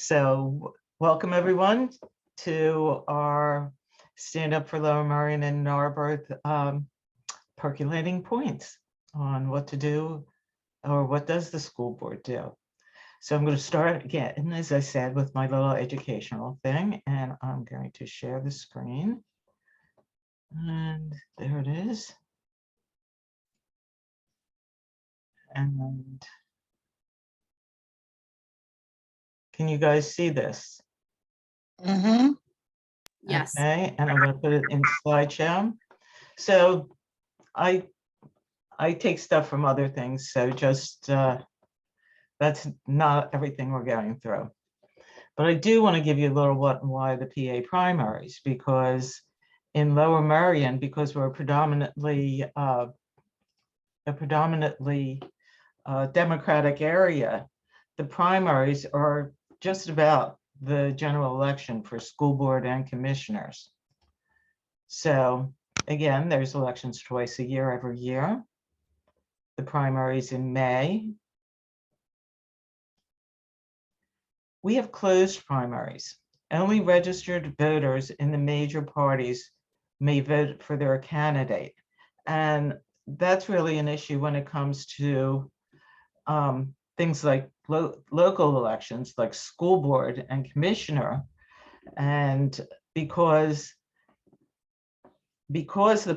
So welcome everyone to our Stand Up for Lower Merion and Narberth percolating points on what to do or what does the school board do. So I'm going to start again, as I said, with my little educational thing, and I'm going to share the screen. And there it is. And can you guys see this? Mm-hmm. Yes. Okay, and I'm going to put it in slideshow. So I take stuff from other things, so just that's not everything we're going through. But I do want to give you a little what and why the PA primaries, because in Lower Merion, because we're predominantly a Democratic area, the primaries are just about the general election for school board and commissioners. So again, there's elections twice a year, every year. The primaries in May. We have closed primaries. Only registered voters in the major parties may vote for their candidate. And that's really an issue when it comes to things like local elections, like school board and commissioner. And because the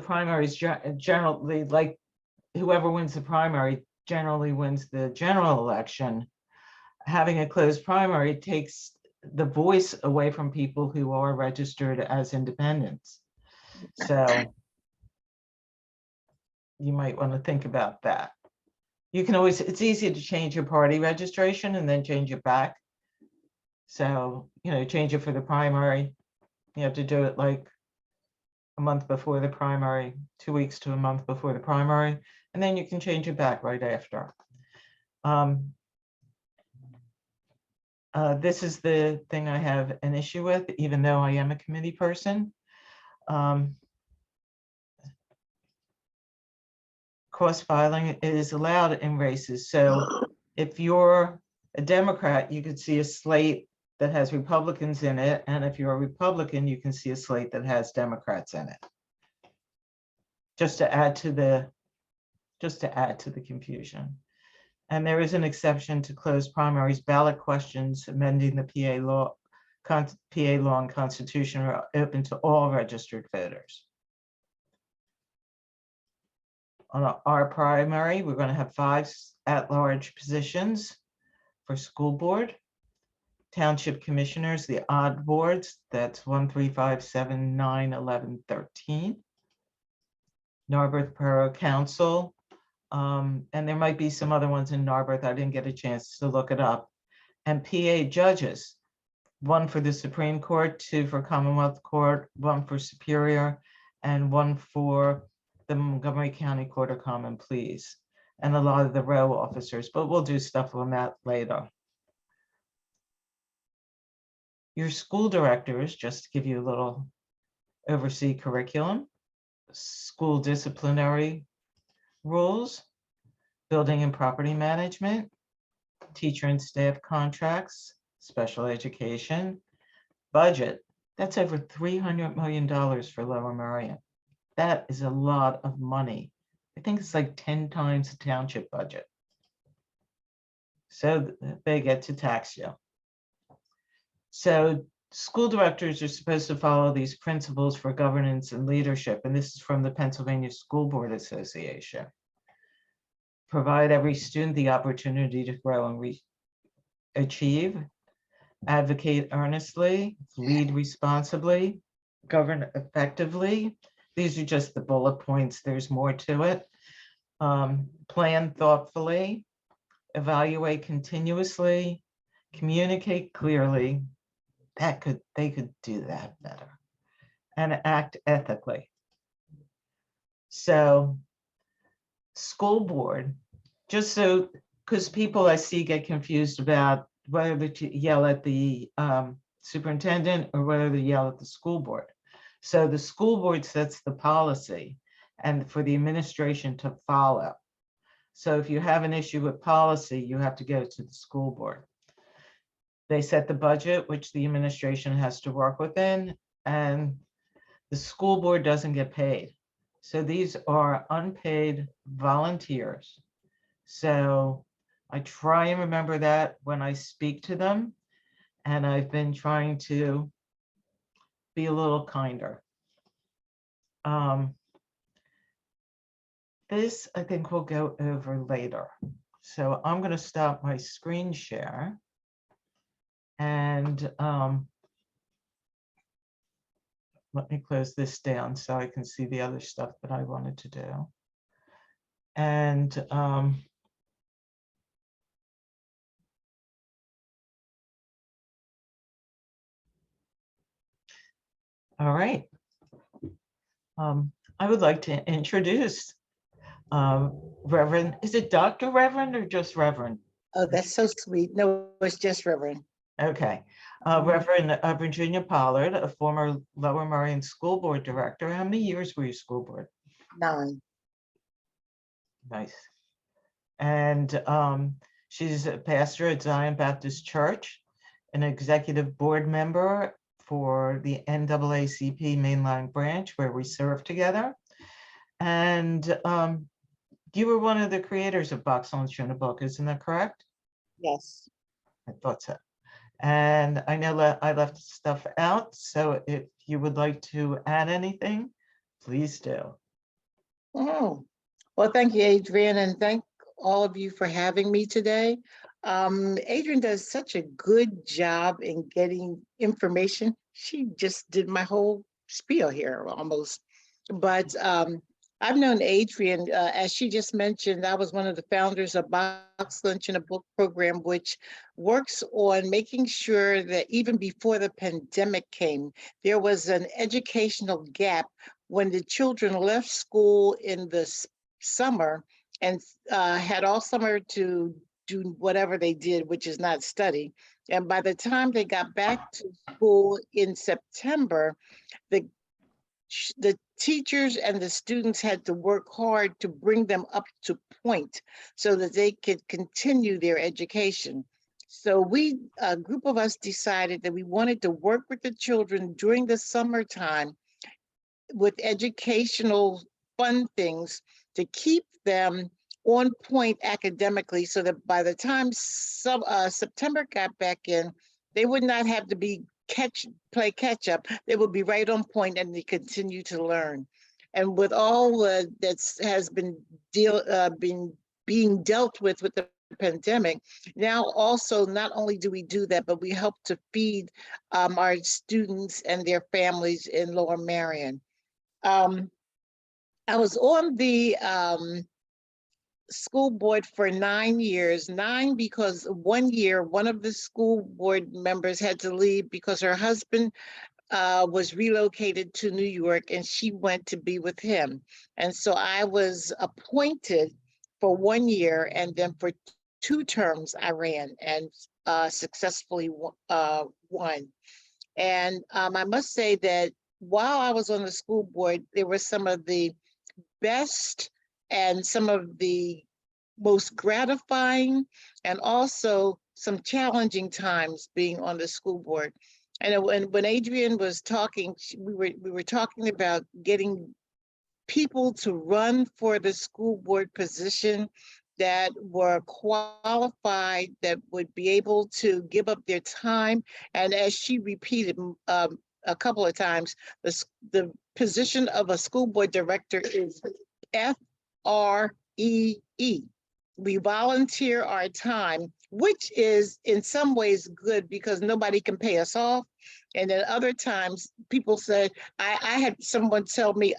primaries generally, like whoever wins the primary generally wins the general election, having a closed primary takes the voice away from people who are registered as independents. So you might want to think about that. You can always, it's easy to change your party registration and then change it back. So, change it for the primary. You have to do it like a month before the primary, 2 weeks to a month before the primary, and then you can change it back right after. This is the thing I have an issue with, even though I am a committee person. Cross filing is allowed in races. So if you're a Democrat, you could see a slate that has Republicans in it. And if you're a Republican, you can see a slate that has Democrats in it. Just to add to the confusion. And there is an exception to closed primaries. Ballot questions amending the PA law and Constitution are open to all registered voters. On our primary, we're going to have 5 at-large positions for school board, township commissioners, the odd boards, that's 1, 3, 5, 7, 9, 11, 13. Narberth Borough Council, and there might be some other ones in Narberth. I didn't get a chance to look it up. And PA judges, 1 for the Supreme Court, 2 for Commonwealth Court, 1 for Superior, and 1 for the Montgomery County Court of Common Pleas, and a lot of the row officers, but we'll do stuff on that later. Your school directors, just to give you a little oversee curriculum, school disciplinary rules, building and property management, teacher and staff contracts, special education, budget. That's over $300 million for Lower Merion. That is a lot of money. I think it's like 10 times the township budget. So they get to tax you. So school directors are supposed to follow these principles for governance and leadership. And this is from the Pennsylvania School Board Association. Provide every student the opportunity to grow and achieve, advocate earnestly, lead responsibly, govern effectively. These are just the bullet points. There's more to it. Plan thoughtfully, evaluate continuously, communicate clearly. They could do that better. And act ethically. So school board, just so, because people I see get confused about whether to yell at the superintendent or whether to yell at the school board. So the school board sets the policy and for the administration to follow. So if you have an issue with policy, you have to go to the school board. They set the budget, which the administration has to work within, and the school board doesn't get paid. So these are unpaid volunteers. So I try and remember that when I speak to them, and I've been trying to be a little kinder. This, I think, we'll go over later. So I'm going to stop my screen share. And let me close this down so I can see the other stuff that I wanted to do. And all right. I would like to introduce Reverend, is it Dr. Reverend or just Reverend? Oh, that's so sweet. No, it's just Reverend. Okay. Reverend Virginia Pollard, a former Lower Merion School Board Director. How many years were you school board? 9. Nice. And she's a pastor at Zion Baptist Church, an executive board member for the NAACP Mainline Branch, where we serve together. And you were one of the creators of Box Lunch in a Book, isn't that correct? Yes. I thought so. And I know that I left stuff out, so if you would like to add anything, please do. Oh, well, thank you, Adrian, and thank all of you for having me today. Adrian does such a good job in getting information. She just did my whole spiel here almost. But I've known Adrian, as she just mentioned, I was one of the founders of Box Lunch in a Book program, which works on making sure that even before the pandemic came, there was an educational gap when the children left school in the summer and had all summer to do whatever they did, which is not study. And by the time they got back to school in September, the teachers and the students had to work hard to bring them up to point so that they could continue their education. So a group of us decided that we wanted to work with the children during the summertime with educational fun things to keep them on point academically so that by the time September got back in, they would not have to play catch up. They would be right on point and they continue to learn. And with all that has been being dealt with the pandemic, now also not only do we do that, but we help to feed our students and their families in Lower Merion. I was on the school board for 9 years, 9 because 1 year, one of the school board members had to leave because her husband was relocated to New York and she went to be with him. And so I was appointed for 1 year, and then for 2 terms I ran and successfully won. And I must say that while I was on the school board, there were some of the best and some of the most gratifying and also some challenging times being on the school board. And when Adrian was talking, we were talking about getting people to run for the school board position that were qualified, that would be able to give up their time. And as she repeated a couple of times, the position of a school board director is FREE. We volunteer our time, which is in some ways good because nobody can pay us off. And then other times people said, I had someone tell me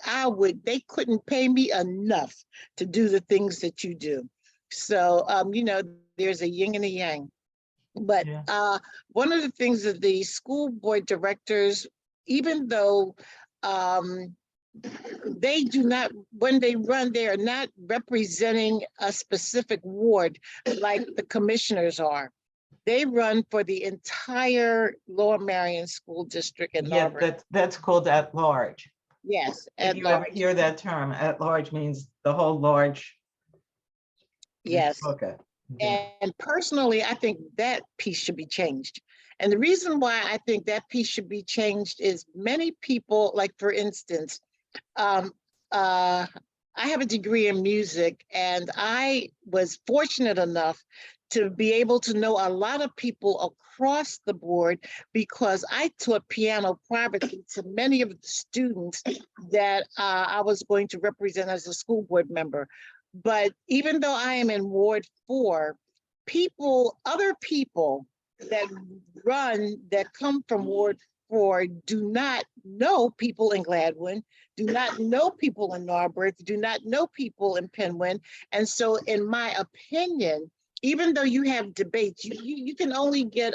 they couldn't pay me enough to do the things that you do. So, there's a yin and a yang. But yeah. One of the things that the school board directors, even though they do not, when they run, they are not representing a specific ward like the commissioners are. They run for the entire Lower Merion School District in Norfolk. That's called at large. Yes. If you ever hear that term, at large means the whole large. Yes. Okay. And personally, I think that piece should be changed And the reason why I think that piece should be changed is many people, like for instance, um, uh, I have a degree in music, and I was fortunate enough to be able to know a lot of people across the board because I taught piano privately to many of the students that I was going to represent as a school board member. But even though I am in Ward 4, other people that come from Ward 4 do not know people in Gladwin, do not know people in Narberth, do not know people in Penwyn. And so in my opinion, even though you have debates, you can only get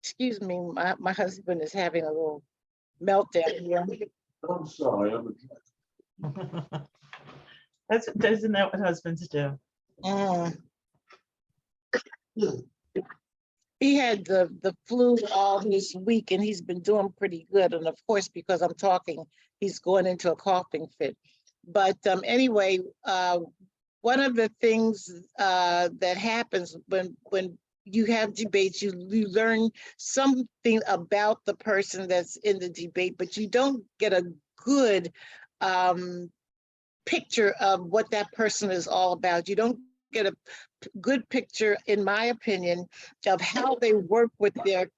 excuse me, my husband is having a little meltdown here. I'm sorry, Isn't that what husbands do? Mm. He had the flu all this week and he's been doing pretty good. And of course, because I'm talking, he's going into a coughing fit. But anyway, one of the things that happens when you have debates, you learn something about the person that's in the debate, but you don't get a good picture of what that person is all about. You don't get a good picture, in my opinion, of how they work with their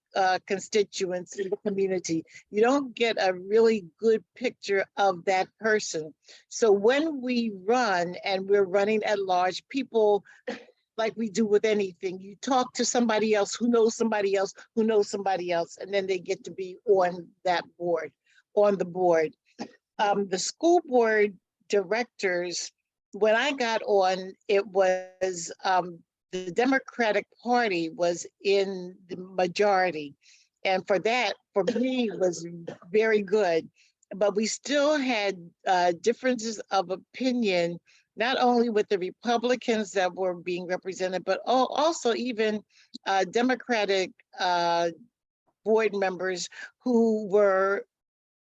constituents in the community. You don't get a really good picture of that person. So when we run and we're running at large, people, like we do with anything, you talk to somebody else who knows somebody else who knows somebody else, and then they get to be on that board, on the board. The school board directors, when I got on, it was the Democratic Party was in the majority. And for that, for me, was very good. But we still had differences of opinion, not only with the Republicans that were being represented, but also even Democratic board members who were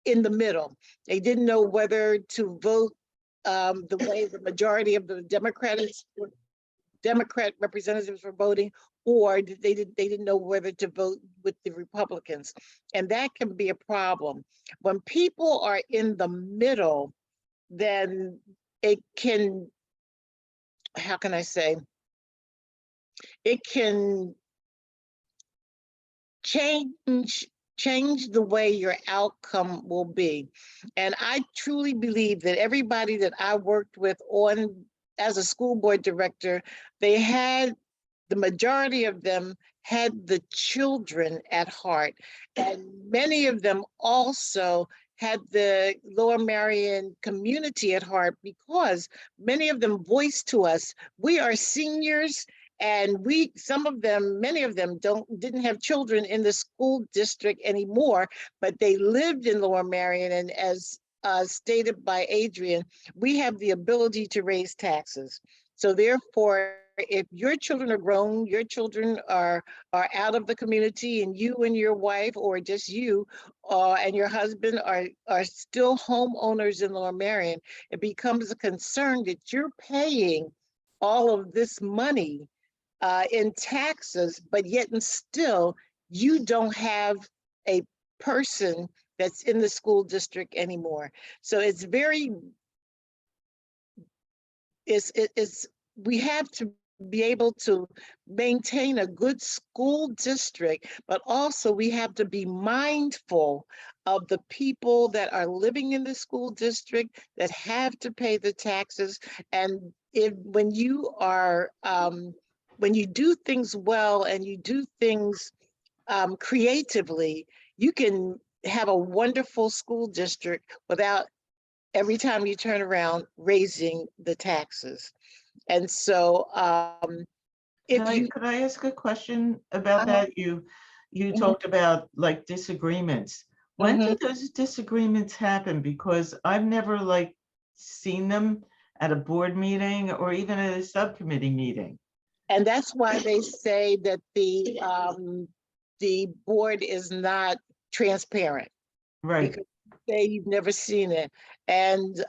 in the middle. They didn't know whether to vote the way the majority of the Democrat representatives were voting, or they didn't know whether to vote with the Republicans. And that can be a problem. When people are in the middle, then it can, how can I say, it can change the way your outcome will be. And I truly believe that everybody that I worked with on as a school board director, the majority of them had the children at heart. And many of them also had the Lower Merion community at heart, because many of them voiced to us, we are seniors, and many of them didn't have children in the school district anymore, but they lived in Lower Merion. And as stated by Adrian, we have the ability to raise taxes. So therefore, if your children are grown, your children are out of the community, and you and your wife, or just you and your husband are still homeowners in Lower Merion, it becomes a concern that you're paying all of this money in taxes, but yet and still you don't have a person that's in the school district anymore. So it's we have to be able to maintain a good school district, but also we have to be mindful of the people that are living in the school district that have to pay the taxes. And when you do things well and you do things creatively, you can have a wonderful school district without, every time you turn around, raising the taxes. And so Could I ask a question about that? You talked about like disagreements. When do those disagreements happen? Because I've never seen them at a board meeting or even at a subcommittee meeting. And that's why they say that the board is not transparent. Right. Because they say you've never seen it. And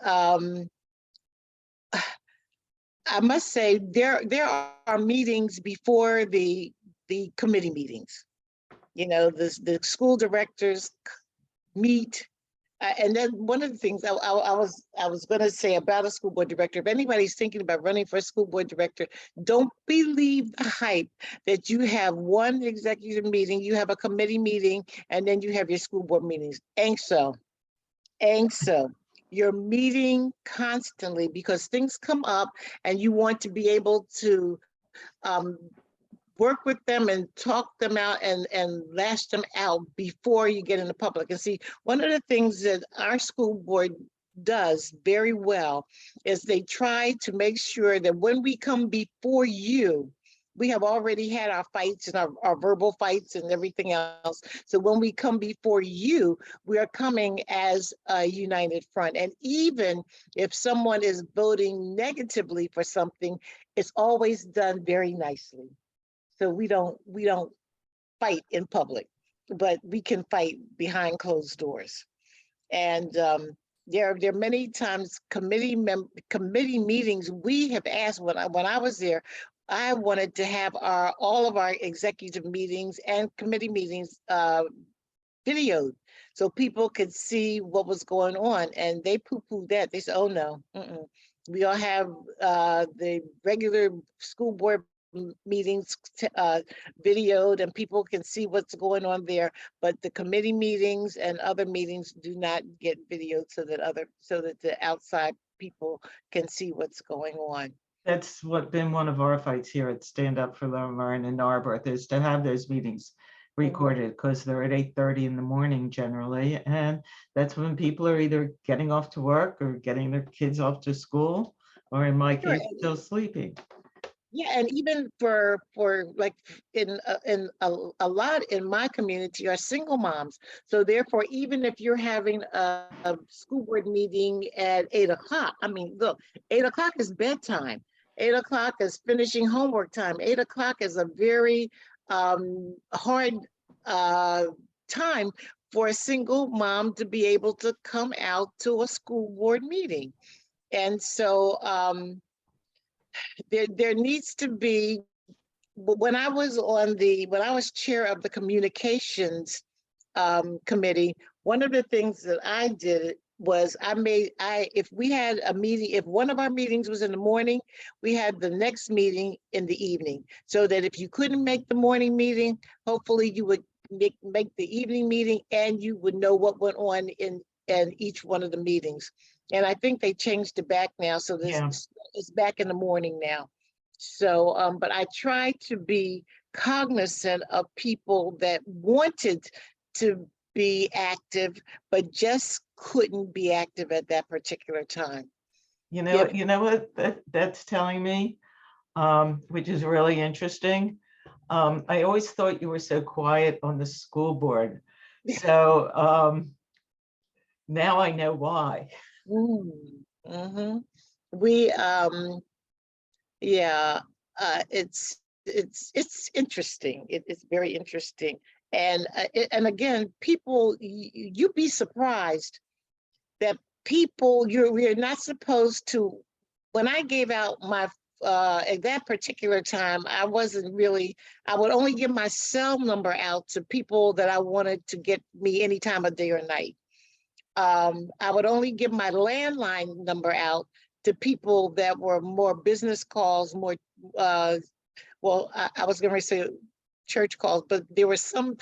I must say there are meetings before the the committee meetings. You know, the school directors meet. And then one of the things I was going to say about a school board director, if anybody's thinking about running for a school board director, don't believe the hype that you have one executive meeting, you have a committee meeting, and then you have your school board meetings. Ain't so. Ain't so. You're meeting constantly because things come up and you want to be able to work with them and talk them out and lash them out before you get in the public. And see, one of the things that our school board does very well is they try to make sure that when we come before you, we have already had our fights and our verbal fights and everything else. So when we come before you, we are coming as a united front. And even if someone is voting negatively for something, it's always done very nicely. So we don't fight in public, but we can fight behind closed doors. And there are many times committee meetings we have asked. When I was there, I wanted to have all of our executive meetings and committee meetings videoed so people could see what was going on, and they poo-pooed that. They said, "Oh no, we all have the regular school board meetings videoed and people can see what's going on there, but the committee meetings and other meetings do not get videoed so that the outside people can see what's going on." That's been one of our fights here at Stand Up for Lower Merion and Narberth, is to have those meetings recorded because they're at 8:30 in the morning generally, and that's when people are either getting off to work or getting their kids off to school, or in my case, still sleeping. Yeah, and even for like in a lot in my community are single moms. So therefore, even if you're having a school board meeting at 8 o'clock, I mean, look, 8 o'clock is bedtime. 8 o'clock is finishing homework time. 8 o'clock is a very hard time for a single mom to be able to come out to a school board meeting. And so there needs to be, when I was chair of the communications committee, one of the things that I did was if we had a meeting, if one of our meetings was in the morning, we had the next meeting in the evening, so that if you couldn't make the morning meeting, hopefully you would make the evening meeting and you would know what went on in each one of the meetings. And I think they changed it back now, so it's back in the morning now. So, but I try to be cognizant of people that wanted to be active, but just couldn't be active at that particular time. You know what that's telling me, which is really interesting. I always thought you were so quiet on the school board. So now I know why. We yeah, it's interesting. It's very interesting. And again, people, you'd be surprised that we're not supposed to. When I gave out my at that particular time, I would only give my cell number out to people that I wanted to get me any time of day or night. I would only give my landline number out to people that were more business calls, more well, I was going to say church calls, but there were some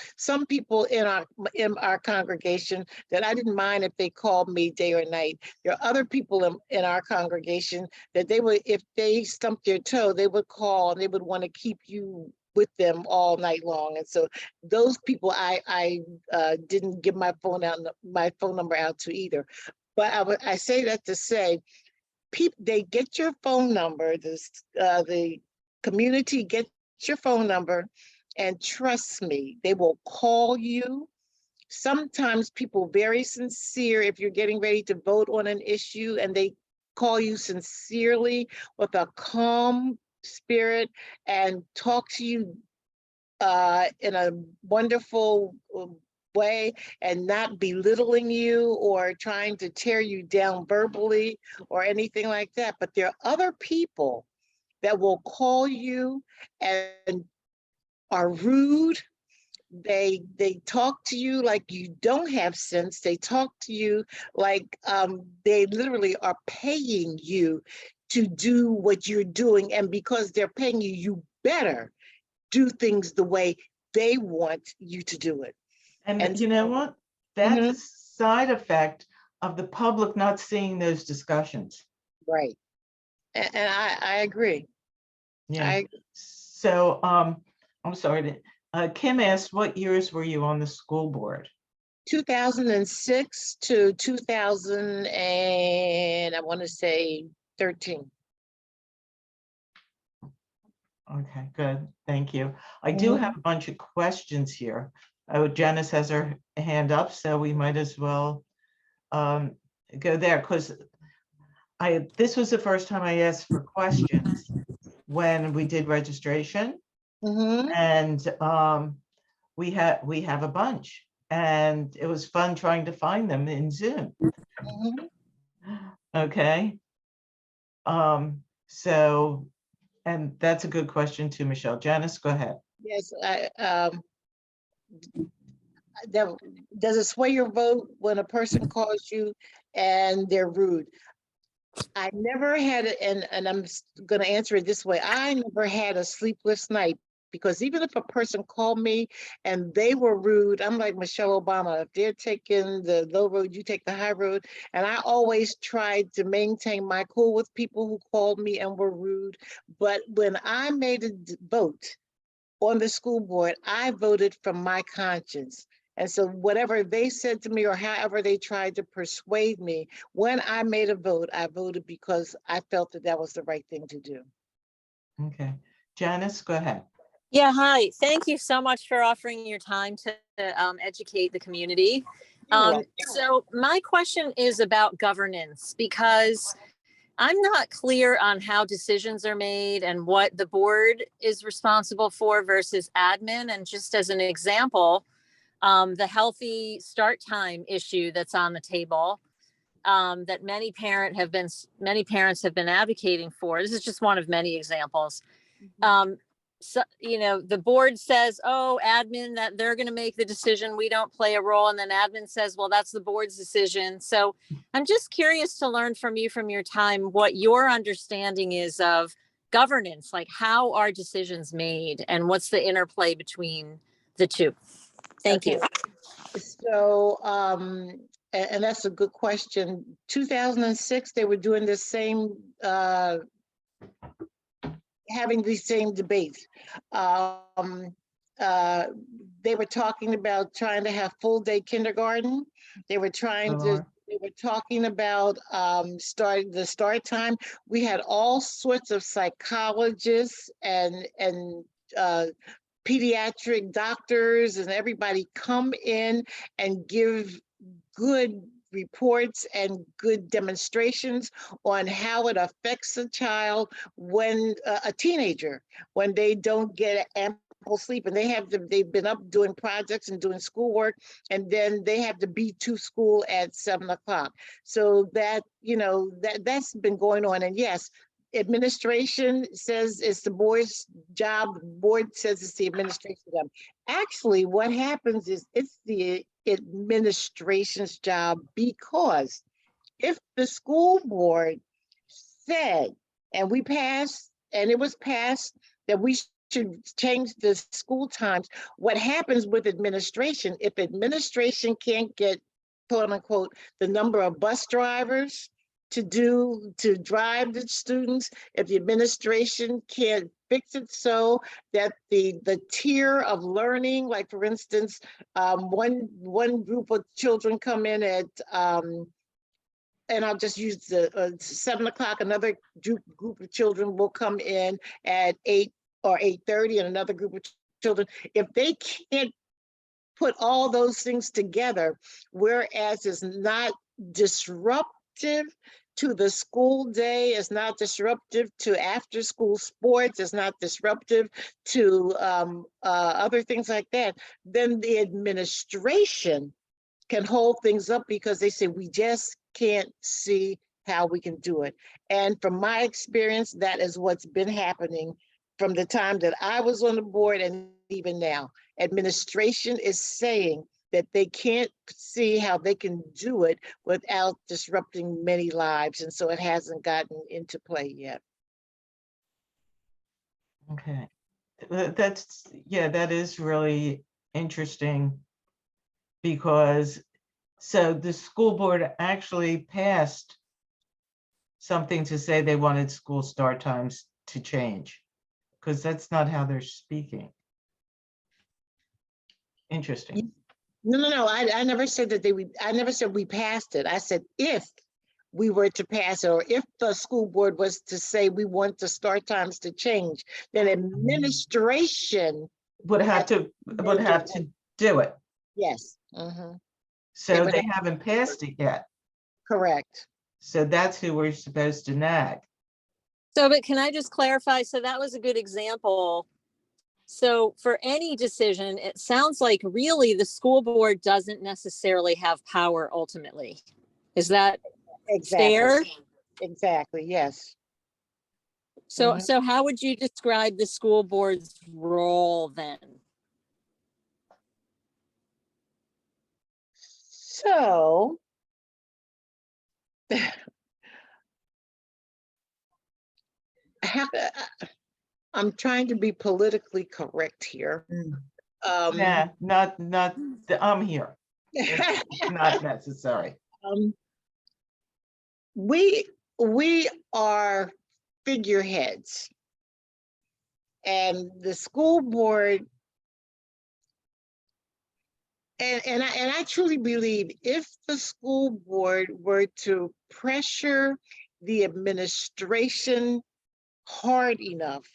people in our congregation that I didn't mind if they called me day or night. There are other people in our congregation that if they stumped their toe, they would call and they would want to keep you with them all night long. And so those people I didn't give my phone number out to either. But I say that to say, they get your phone number, the community gets your phone number, and trust me, they will call you. Sometimes people very sincere, if you're getting ready to vote on an issue and they call you sincerely with a calm spirit and talk to you in a wonderful way and not belittling you or trying to tear you down verbally or anything like that. But there are other people that will call you and are rude. They talk to you like you don't have sense. They talk to you like they literally are paying you to do what you're doing. And because they're paying you, you better do things the way they want you to do it. And you know what? That's a Mhm, side effect of the public not seeing those discussions. right. And I agree. Yeah. I So I'm sorry to, Kim asked, what years were you on the school board? 2006 to 2000 and I want to say 13. Okay, good. Thank you. I do Mhm. have a bunch of questions here. Oh, Janice has her hand up, so we might as well um, go there because this was the first time I asked for questions when we did registration, Mhm. and we have a bunch, and it was fun trying to find them in Zoom. Mhm. Okay. So, and that's a good question too, Michelle. Janice, go ahead. Yes, that- does it sway your vote when a person calls you and they're rude? I never had it, and I'm going to answer it this way. I never had a sleepless night because even if a person called me and they were rude, I'm like Michelle Obama. If they're taking the low road, you take the high road. And I always tried to maintain my cool with people who called me and were rude. But when I made a vote on the school board, I voted from my conscience. And so whatever they said to me or however they tried to persuade me, when I made a vote, I voted because I felt that that was the right thing to do. Okay. Janice, go ahead. Yeah, hi. Thank you so much for offering your time to educate the community. You're welcome. So my question is about governance because I'm not clear on how decisions are made and what the board is responsible for versus admin. And just as an example, the healthy start time issue that's on the table that many parents have been advocating for. This is just one of many examples. So the board says, oh, admin, that they're going to make the decision, we don't play a role, and then admin says, well, that's the board's decision. So I'm just curious to learn from you, from your time, what your understanding is of governance, like how are decisions made and what's the interplay between the two. Thank you. So, and that's a good question. 2006, they were doing the same, having these same debates. Um, they were talking about trying to have full day kindergarten. They were trying to, they were talking about the start time. We had all sorts of psychologists and pediatric doctors and everybody come in and give good reports and good demonstrations on how it affects a child when a teenager, when they don't get ample sleep and they've been up doing projects and doing schoolwork, and then they have to be to school at 7 o'clock. So that, that's been going on. And yes, administration says it's the board's job. The board says it's the administration's job. Actually, what happens is it's the administration's job, because if the school board said, and we passed, and it was passed, that we should change the school times, what happens with administration, if administration can't get, quote unquote, the number of bus drivers to drive the students, if the administration can't fix it so that the tier of learning, like for instance, one group of children come in at and I'll just use the 7 o'clock, another group of children will come in at 8 or 8:30, and another group of children. If they can't put all those things together, whereas it's not disruptive to the school day, it's not disruptive to after school sports, it's not disruptive to other things like that, then the administration can hold things up because they say, we just can't see how we can do it. And from my experience, that is what's been happening from the time that I was on the board and even now. Administration is saying that they can't see how they can do it without disrupting many lives. And so it hasn't gotten into play yet. Okay. Yeah, that is really interesting because, so the school board actually passed something to say they wanted school start times to change, because that's not how they're speaking. Interesting. No. I never said that I never said we passed it. I said if we were to pass it, or if the school board was to say we want the start times to change, then administration, Would have to do it. yes. They So would they have- haven't passed it yet. Correct. So that's who we're supposed to nag. So, but can I just clarify? So that was a good example. So for any decision, it sounds like really the school board doesn't necessarily have power ultimately. Is that Exactly. fair? Exactly, yes. So, so how would you describe the school board's role then? So I'm trying to be politically correct here. Yeah, I'm here. It's not necessary. We are figureheads, and the school board, and I truly believe if the school board were to pressure the administration hard enough,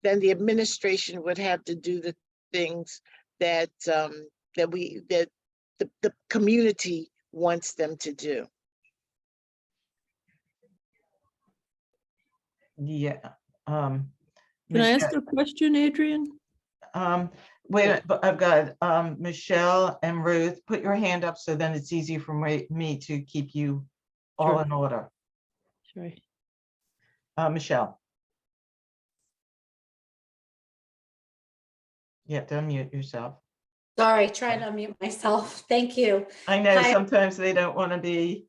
then the administration would have to do the things that the community wants them to do. Yeah. Can I ask a question, Adrian? Wait a minute, but I've got Michelle and Ruth. Put your hand up so then it's easier for me to keep you all Sure. in order. Sorry. Michelle. You have to unmute yourself. Sorry, trying to unmute myself. Thank you. I know Hi. sometimes they don't want to be.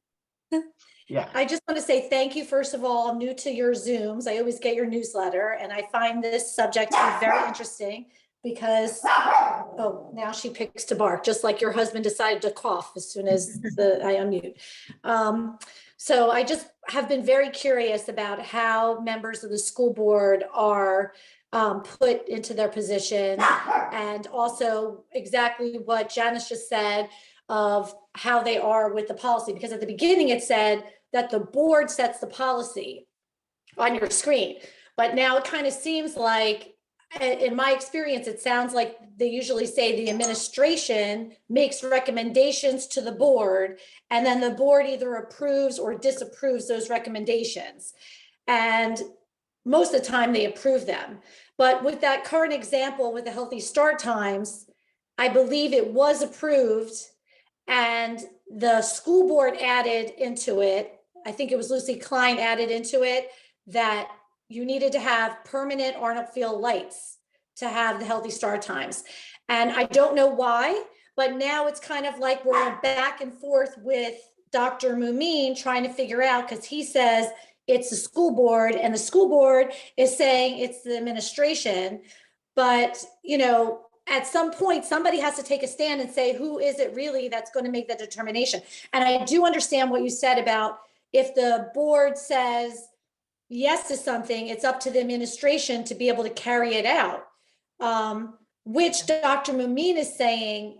Yeah. I just want to say thank you, first of all. I'm new to your Zooms. I always get your newsletter, and I find this subject to be very interesting because, oh, now she picks to bark, just like your husband decided to cough as soon as I unmute. So I just have been very curious about how members of the school board are put into their position, and also exactly what Janice just said of how they are with the policy, because at the beginning it said that the board sets the policy on your screen, but now it kind of seems like, in my experience, it sounds like they usually say the administration makes recommendations to the board, and then the board either approves or disapproves those recommendations. And most of the time they approve them. But with that current example with the healthy start times, I believe it was approved, and the school board added into it, I think it was Lucy Klein added into it, that you needed to have permanent Arnold Field lights to have the healthy start times. And I don't know why, but now it's kind of like we're back and forth with Dr. Mumin trying to figure out, because he says it's the school board and the school board is saying it's the administration. But, you know, at some point, somebody has to take a stand and say, who is it really that's going to make that determination? And I do understand what you said about if the board says yes to something, it's up to the administration to be able to carry it out, which Dr. Mumin is saying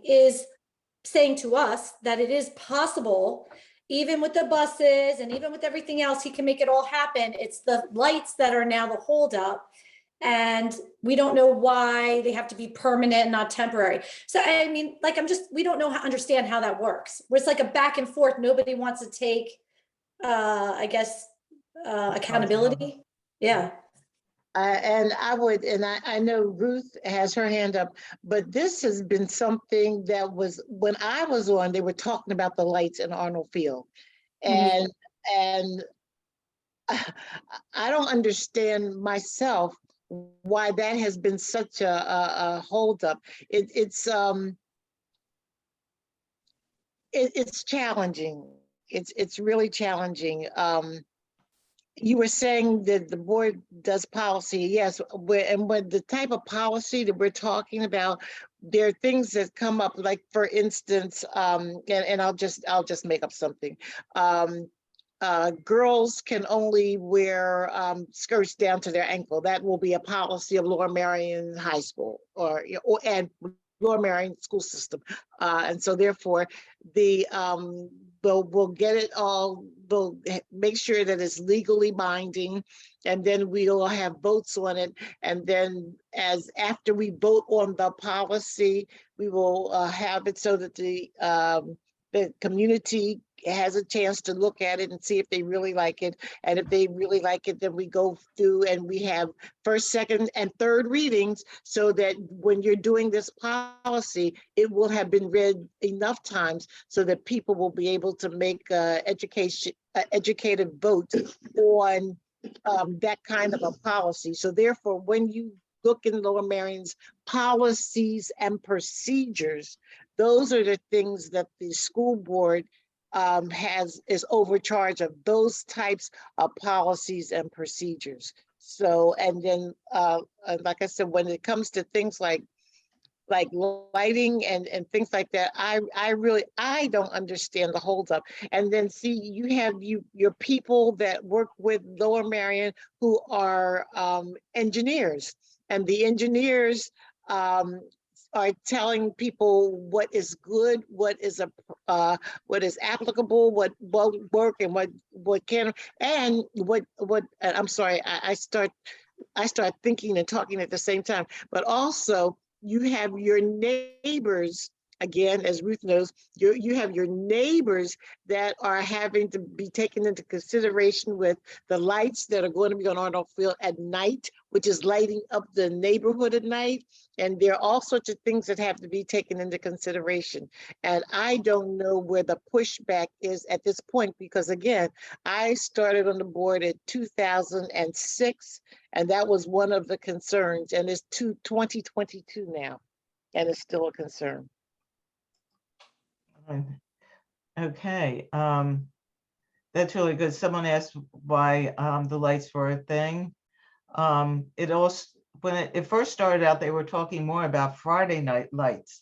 to us that it is possible, even with the buses and even with everything else, he can make it all happen. It's the lights that are now the holdup. And we don't know why they have to be permanent and not temporary. So, I mean, like, we don't understand how that works. Where it's like a back and forth. Nobody wants to take, I guess, accountability. Yeah. And I know Ruth has her hand up, but this has been something that was, when I was on, they were talking about the lights in Arnold Field. And I don't understand myself why that has been such a holdup. It's challenging. It's really challenging. You were saying that the board does policy, yes, and when the type of policy that we're talking about, there are things that come up, like for instance, and I'll just make up something. Girls can only wear skirts down to their ankle. That will be a policy of Lower Merion High School and Lower Merion school system. And so therefore we'll get it all, they'll make sure that it's legally binding, and then we'll have votes on it. And then after we vote on the policy, we will have it so that the community has a chance to look at it and see if they really like it. And if they really like it, then we go through and we have first, second, and third readings, so that when you're doing this policy, it will have been read enough times so that people will be able to make educated vote on that kind of a policy. So therefore, when you look in Lower Merion's policies and procedures, those are the things that the school board is overcharge of, those types of policies and procedures. So, and then like I said, when it comes to things like lighting and things like that, I don't understand the holdup. And then see, you have your people that work with Lower Merion who are engineers, and the engineers are telling people what is good, what is applicable, what won't work, and what can, and what I'm sorry, I start thinking and talking at the same time. But also you have your neighbors, again, as Ruth knows, you have your neighbors that are having to be taken into consideration with the lights that are going to be on Arnold Field at night, which is lighting up the neighborhood at night. And there are all sorts of things that have to be taken into consideration. And I don't know where the pushback is at this point, because again, I started on the board in 2006, and that was one of the concerns, and it's 2022 now, and it's still a concern. Okay, that's really good. Someone asked why the lights were a thing. It also, when it first started out, they were talking more about Friday night lights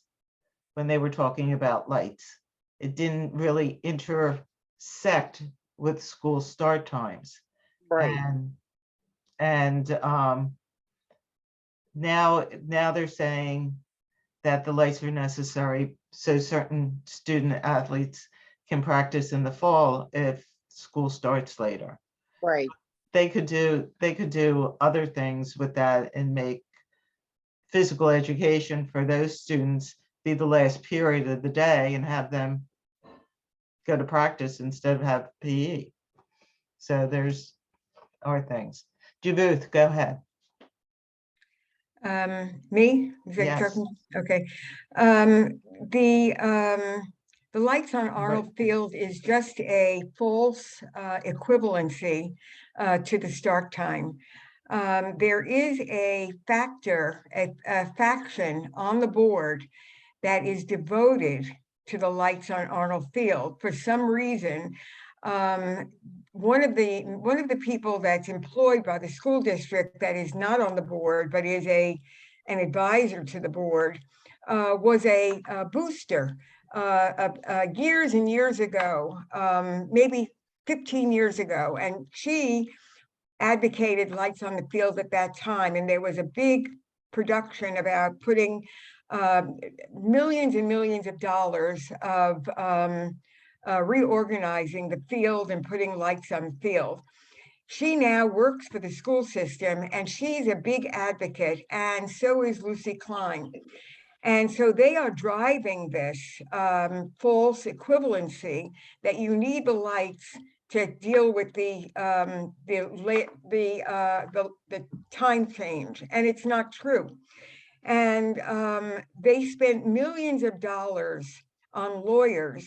when they were talking about lights. It didn't really intersect with school start times. Right. And now they're saying that the lights are necessary so certain student athletes can practice in the fall if school starts later. Right. They could do other things with that and make physical education for those students be the last period of the day and have them go to practice instead of have PE. So there's our things. Jabuth, go ahead. Me? Is that Yes. talking? Okay. The lights on Arnold Field is just a false equivalency to the start time. There is a faction on the board that is devoted to the lights on Arnold Field. For some reason, one of the people that's employed by the school district that is not on the board but is an advisor to the board was a booster years and years ago, maybe 15 years ago, and she advocated lights on the field at that time. And there was a big production about putting millions and millions of dollars of reorganizing the field and putting lights on the field. She now works for the school system, and she's a big advocate, and so is Lucy Klein. And so they are driving this false equivalency that you need the lights to deal with the time change, and it's not true. And they spent millions of dollars on lawyers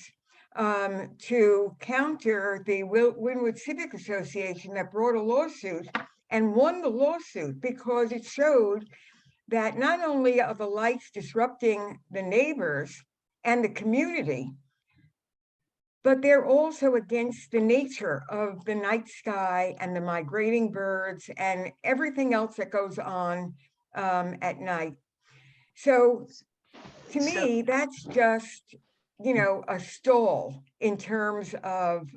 to counter the Wynwood Civic Association that brought a lawsuit and won the lawsuit because it showed that not only are the lights disrupting the neighbors and the community, but they're also against the nature of the night sky and the migrating birds and everything else that goes on at night. So to me, that's just, you know, a stall in terms of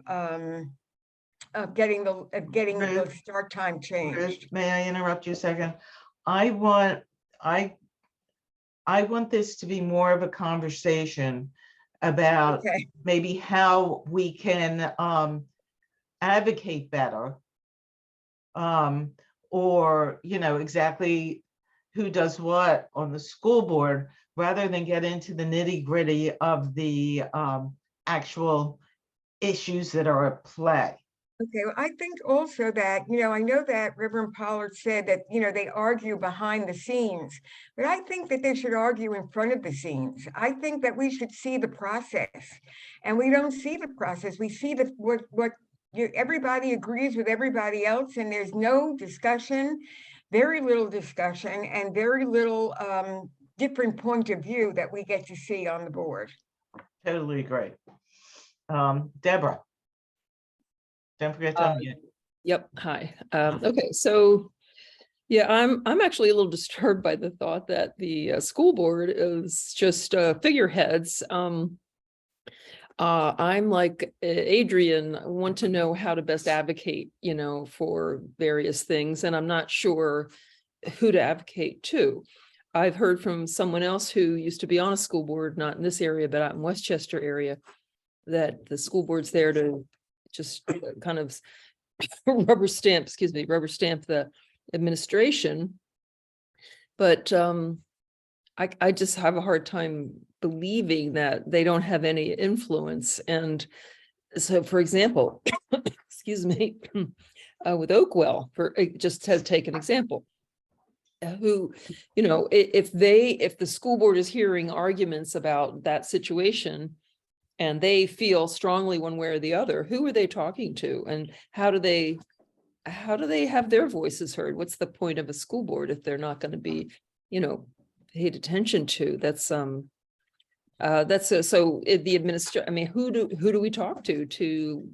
getting the start time Ruth, changed. may I interrupt you a second? I want this to be more of a conversation about Okay. maybe how we can advocate better, or, you know, exactly who does what on the school board, rather than get into the nitty-gritty of the actual issues that are at play. Okay, well, I think also that, you know, I know that Reverend Pollard said that, you know, they argue behind the scenes, but I think that they should argue in front of the scenes. I think that we should see the process, and we don't see the process. We see everybody agrees with everybody else, and there's no discussion, very little discussion, and very little different point of view that we get to see on the board. Totally agree. Deborah. Don't forget to unmute. Yep, hi. Okay, so yeah, I'm actually a little disturbed by the thought that the school board is just figureheads. I'm like Adrian, want to know how to best advocate, you know, for various things, and I'm not sure who to advocate to. I've heard from someone else who used to be on a school board, not in this area, but out in Westchester area, that the school board's there to just kind of rubber stamp the administration. But I just have a hard time believing that they don't have any influence. And so, for example, excuse me, with Oakwell, just to take an example, who, you know, if the school board is hearing arguments about that situation, and they feel strongly one way or the other, who are they talking to, and how do they have their voices heard? What's the point of a school board if they're not going to be, you know, paid attention to? So the administration, I mean, who do we talk to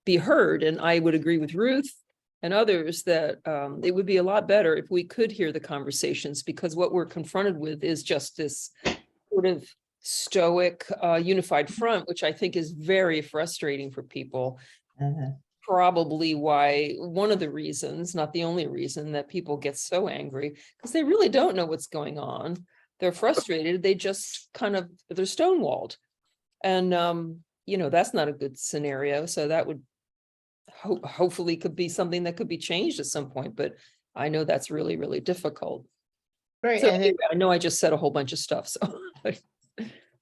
be heard? And I would agree with Ruth and others that it would be a lot better if we could hear the conversations, because what we're confronted with is just this sort of stoic unified front, which I think is very frustrating for people. Probably why one of the reasons, not the only reason, that people get so angry, because they really don't know what's going on. They're frustrated. They just they're stonewalled. And you know, that's not a good scenario. So that would hopefully could be something that could be changed at some point, but I know that's really, really difficult. Right. So And anyway, I know I just said a whole bunch of stuff, so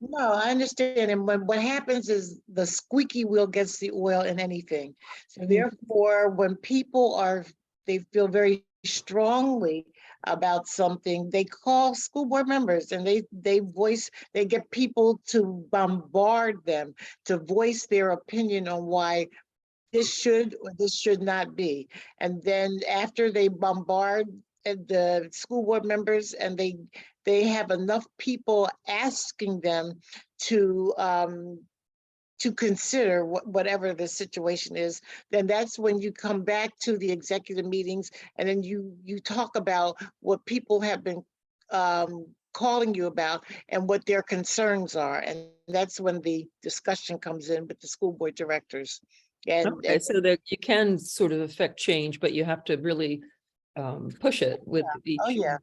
no, I understand. And what happens is the squeaky wheel gets the oil in anything. So therefore, when people they feel very strongly about something, they call school board members and they get people to bombard them, to voice their opinion on why this should or this should not be. And then after they bombard the school board members and they have enough people asking them to consider whatever the situation is, then that's when you come back to the executive meetings and then you talk about what people have been calling you about and what their concerns are. And that's when the discussion comes in with the school board directors. okay, so that you can sort of affect change, but you have to really push it with each. Oh, yeah.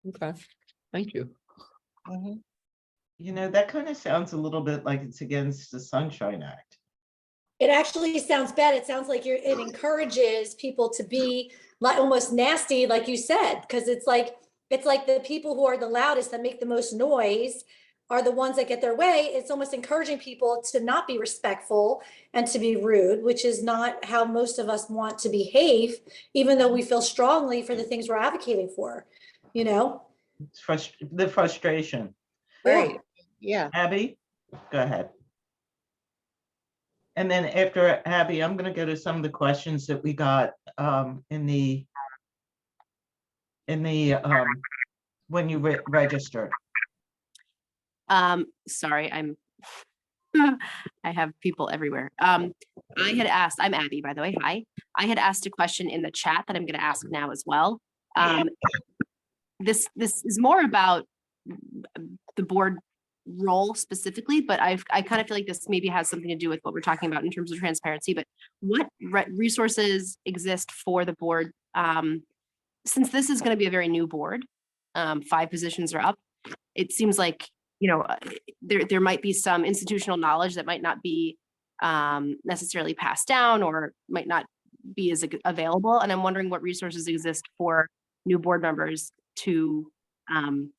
Okay, thank you. You know, that kind of sounds a little bit like it's against the Sunshine Act. It actually sounds bad. It sounds like it encourages people to be like almost nasty, like you said, because it's like the people who are the loudest that make the most noise are the ones that get their way. It's almost encouraging people to not be respectful and to be rude, which is not how most of us want to behave, even though we feel strongly for the things we're advocating for, you know? It's the frustration. Right. Yeah. Abby, go ahead. And then after Abby, I'm going to go to some of the questions that we got in the when you registered. Sorry, I'm I have people everywhere. I had asked, I'm Abby, by the way. Hi. I had asked a question in the chat that I'm going to ask now as well. This is more about the board role specifically, but I kind of feel like this maybe has something to do with what we're talking about in terms of transparency. But what resources exist for the board? Since this is going to be a very new board, 5 positions are up. It seems like, you know, there might be some institutional knowledge that might not be necessarily passed down or might not be as available. And I'm wondering what resources exist for new board members to kind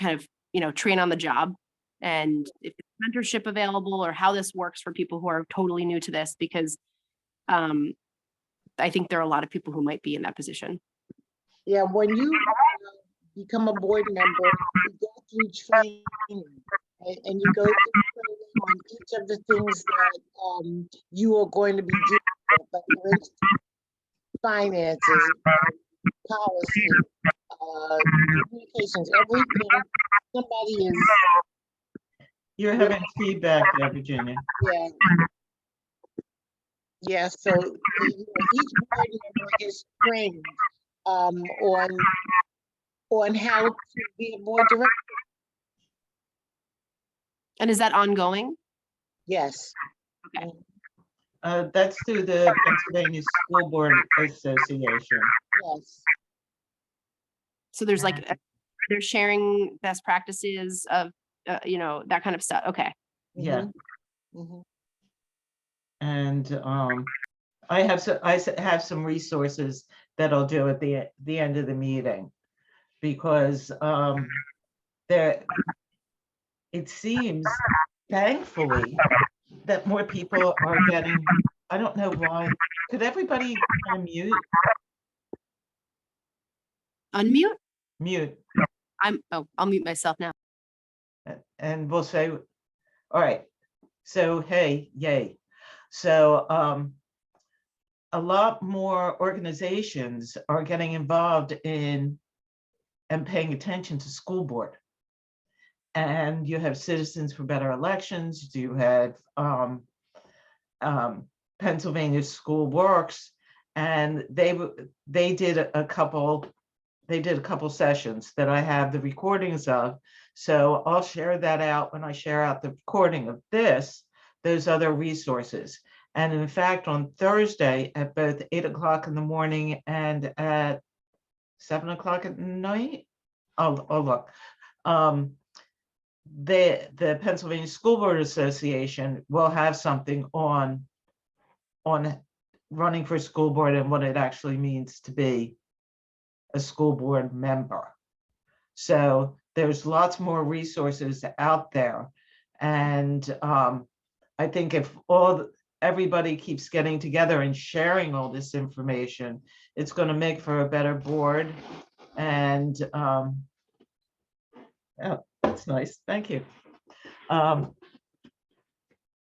of, you know, train on the job, and if there's mentorship available or how this works for people who are totally new to this, because I think there are a lot of people who might be in that position. Yeah, when you become a board member, you go through training, and you go through training on each of the things that you are going to be doing, but for instance, finances, policy, communications, everything. Somebody is, You're having feedback there, Virginia. yeah. Yeah, so you know, each board member is trained on how to be a board director. And is that ongoing? Yes. Okay. That's through the Pennsylvania School Board Association. Yes. So there's like, they're sharing best practices of, you know, that kind of stuff. Okay. Yeah. Mhm. And I have some resources that I'll do at the end of the meeting, because it seems, thankfully, that more people are getting, I don't know why. Could everybody unmute? Unmute? Mute. I'll mute myself now. And we'll say, all right, so hey, yay. So a lot more organizations are getting involved in and paying attention to school board. And you have Citizens for Better Elections, you have Pennsylvania School Works, and they did a couple sessions that I have the recordings of. So I'll share that out when I share out the recording of those other resources. And in fact, on Thursday at both 8 o'clock in the morning and at 7 o'clock at night, oh look, the Pennsylvania School Board Association will have something on running for school board and what it actually means to be a school board member. So there's lots more resources out there. And I think if everybody keeps getting together and sharing all this information, it's going to make for a better board. And oh, that's nice. Thank you.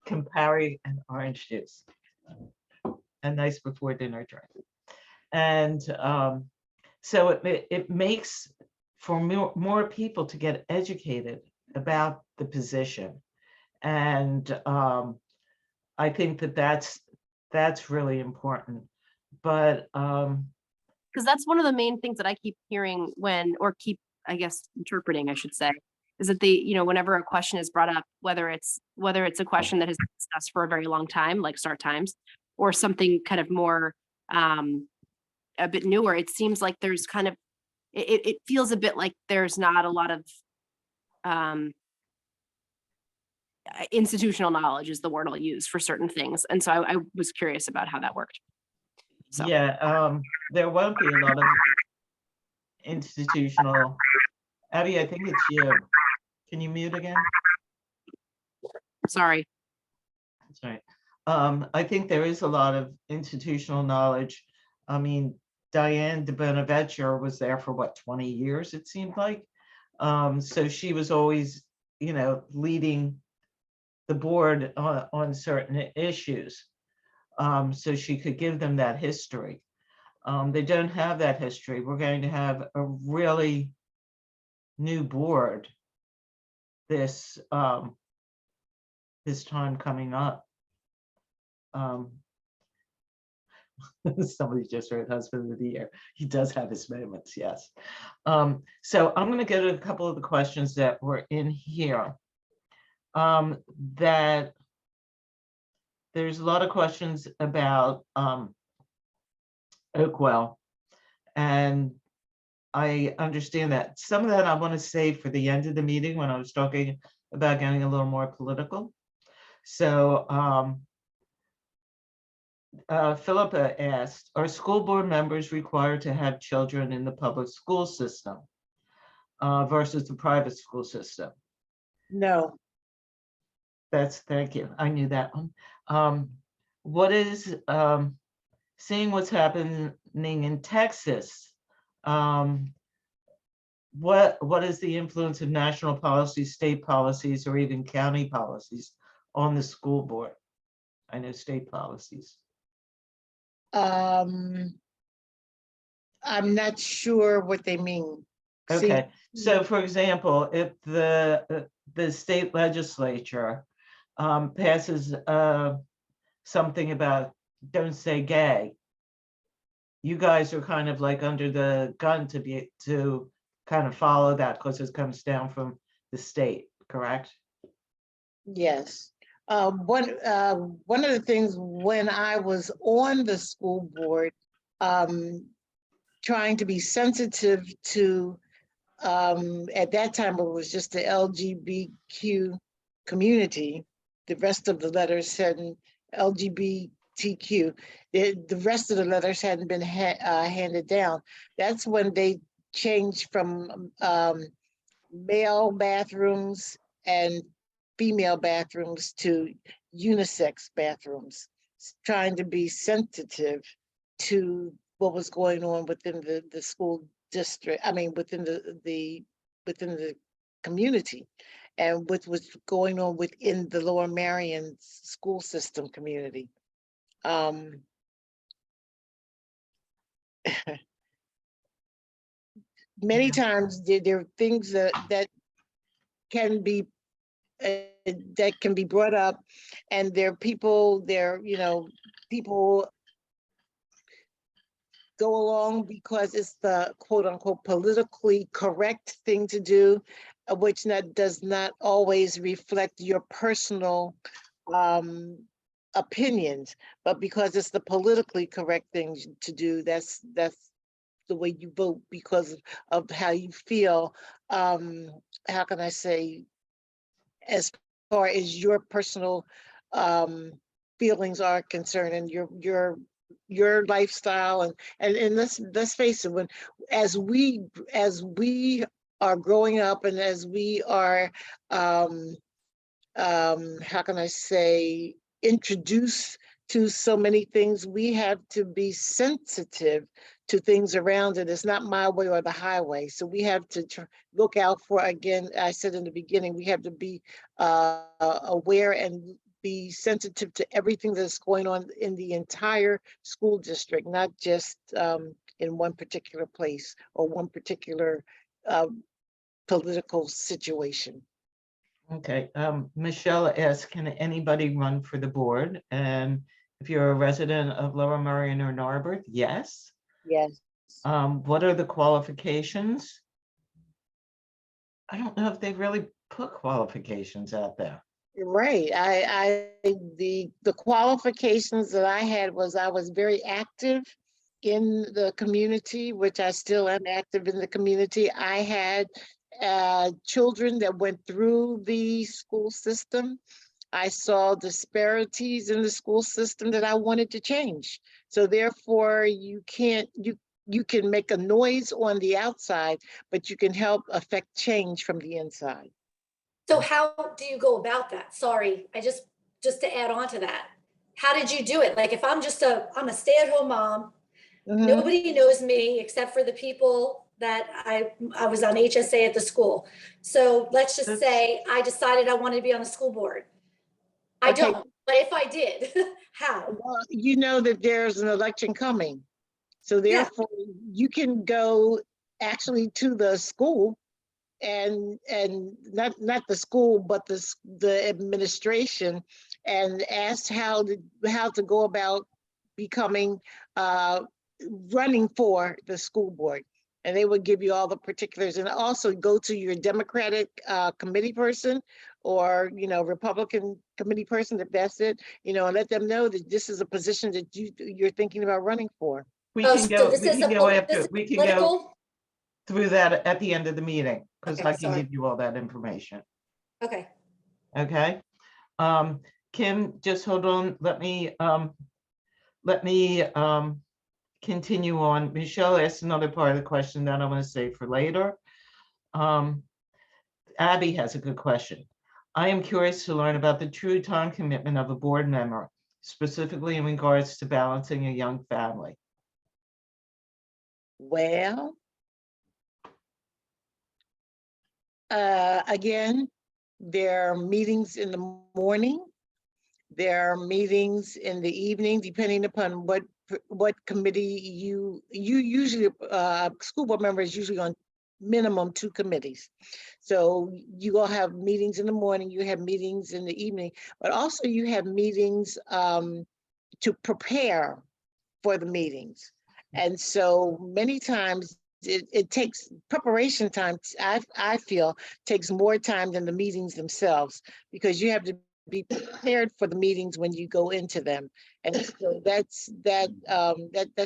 Campari and orange juice. A nice before dinner drink. And so it makes for more people to get educated about the position. And I think that's really important. But Because that's one of the main things that I keep hearing I guess, interpreting, I should say, is that you know, whenever a question is brought up, whether it's a question that has been discussed for a very long time, like start times, or something kind of more a bit newer, it seems like there's kind of, it feels a bit like there's not a lot of institutional knowledge is the word I'll use for certain things. And so I was curious about how that worked. So. Yeah, there won't be a lot of institutional. Abby, I think it's you. Can you mute again? Sorry. That's right. I think there is a lot of institutional knowledge. I mean, Diane de Bonaventure was there for what, 20 years, it seemed like. So she was always, you know, leading the board on certain issues. So she could give them that history. They don't have that history. We're going to have a really new board this this time coming up. Somebody just wrote husband of the year. He does have his moments, yes. So I'm going to go to a couple of the questions that were in here. That there's a lot of questions about Oakwell, and I understand that. Some of that I want to save for the end of the meeting when I was talking about getting a little more political. So Philippa asked, are school board members required to have children in the public school system versus the private school system? No. Thank you. I knew that one. What is, seeing what's happening in Texas, what is the influence of national policies, state policies, or even county policies on the school board? I know state policies. I'm not sure what they mean. Okay, so for example, if the state legislature passes something about don't say gay, you guys are kind of like under the gun to kind of follow that because it comes down from the state, correct? Yes. One of the things when I was on the school board, trying to be sensitive to, at that time, it was just the LGBTQ community. The rest of the letters said LGBTQ. The rest of the letters hadn't been handed down. That's when they changed from male bathrooms and female bathrooms to unisex bathrooms, trying to be sensitive to what was going on within the school district, I mean, within the community, and what was going on within the Lower Merion school system community. Many times there are things that can be brought up, and there are people people go along because it's the quote unquote politically correct thing to do, which does not always reflect your personal opinions, but because it's the politically correct thing to do, that's the way you vote because of how you feel. How can I say, as far as your personal feelings are concerned, and your lifestyle, and let's face it, as we are growing up, and as we are how can I say, introduced to so many things, we have to be sensitive to things around it. It's not my way or the highway. So we have to look out for, again, I said in the beginning, we have to be aware and be sensitive to everything that's going on in the entire school district, not just in one particular place or one particular political situation. Okay, Michelle asked, can anybody run for the board? And if you're a resident of Lower Merion or Narberth, yes. Yes. What are the qualifications? I don't know if they really put qualifications out there. Right. The qualifications that I had was I was very active in the community, which I still am active in the community. I had children that went through the school system. I saw disparities in the school system that I wanted to change. So therefore, you can make a noise on the outside, but you can help affect change from the inside. So how do you go about that? Sorry, I just to add on to that. How did you do it? Like if I'm a stay-at-home mom, nobody knows me except for the people that I was on HSA at the school. So let's just say I decided I wanted to be on the school board. I Okay. don't, but if I did, how? Well, you know that there's an election coming. So Yeah. therefore, you can go actually to the school and not the school, but the administration, and ask how to go about becoming running for the school board. And they would give you all the particulars, and also go to your Democratic committee person, or Republican committee person, if that's it, and let them know that this is a position that you're thinking about running for. We Oh, can so go, this we is can a go this after, is we can go political? through that at the end of the meeting, because Okay, I can sorry. give you all that information. Okay. Okay. Kim, just hold on. Let me continue on. Michelle asked another part of the question that I'm going to save for later. Abby has a good question. I am curious to learn about the true time commitment of a board member, specifically in regards to balancing a young family. Well, again, there are meetings in the morning. There are meetings in the evening, depending upon what committee you usually, school board member is usually on minimum 2 committees. So you will have meetings in the morning, you have meetings in the evening, but also you have meetings to prepare for the meetings. And so many times it takes preparation time. I feel takes more time than the meetings themselves, because you have to be prepared for the meetings when you go into them. And so that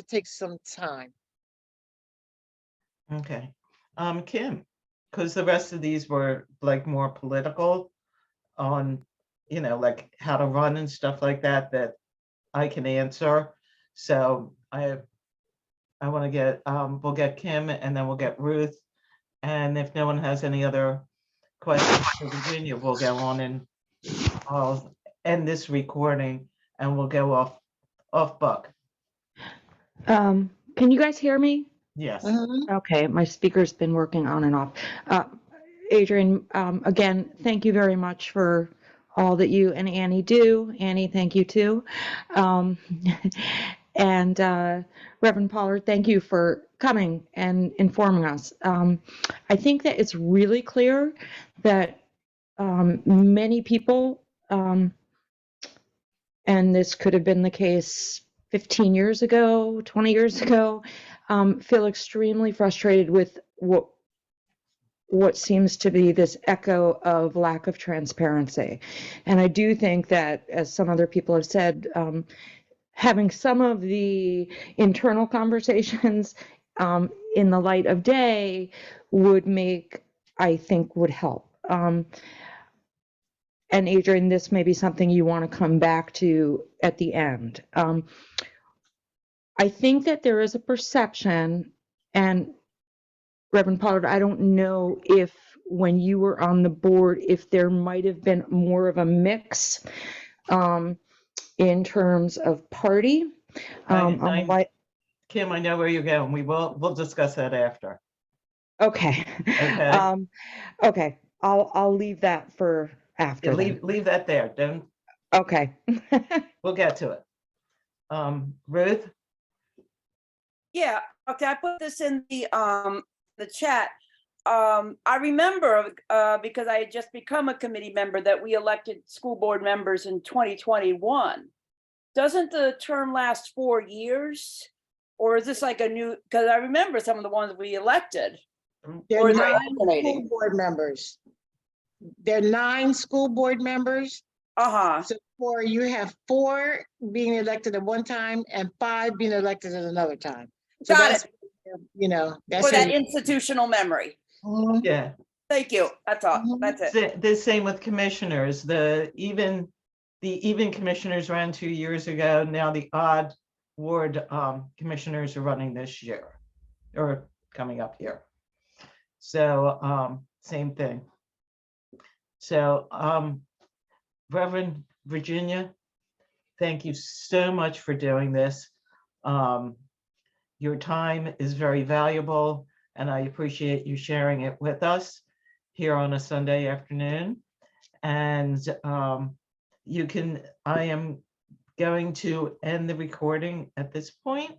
takes some time. Okay. Kim, because the rest of these were like more political on, like how to run and stuff like that, that I can answer. So I want to get, we'll get Kim, and then we'll get Ruth. And if no one has any other questions for Virginia, we'll go on and I'll end this recording and we'll go off book. Can you guys hear me? Yes. Okay, my speaker's been working on and off. Adrian, again, thank you very much for all that you and Annie do. Annie, thank you too. And Reverend Pollard, thank you for coming and informing us. I think that it's really clear that many people, and this could have been the case 15 years ago, 20 years ago, feel extremely frustrated with what seems to be this echo of lack of transparency. And I do think that, as some other people have said, having some of the internal conversations in the light of day would help. And Adrian, this may be something you want to come back to at the end. I think that there is a perception, and Reverend Pollard, I don't know if when you were on the board, if there might have been more of a mix in terms of party. Kim, I know where you're going. We'll discuss that after. Okay. Okay. Okay. I'll leave that for after. Yeah, leave that there. Don't. Okay. We'll get to it. Ruth? Yeah, okay, I put this in the chat. I remember, because I had just become a committee member, that we elected school board members in 2021. Doesn't the term last 4 years? Or is this like a new, because I remember some of the ones we elected. There Or are is it 9 alternating? school board members. There are 9 school board members. So you have 4 being elected at one time and 5 being elected at another time. So Got that's, it. that's For that institutional memory. Yeah. Thank you. That's all. That's it. The same with commissioners. The even commissioners ran 2 years ago. Now the odd ward commissioners are running this year or coming up here. So same thing. So Reverend Virginia, thank you so much for doing this. Your time is very valuable, and I appreciate you sharing it with us here on a Sunday afternoon. And I am going to end the recording at this point.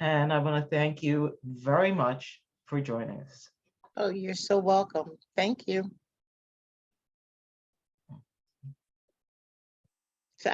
And I want to thank you very much for joining us. Oh, you're so welcome. Thank you.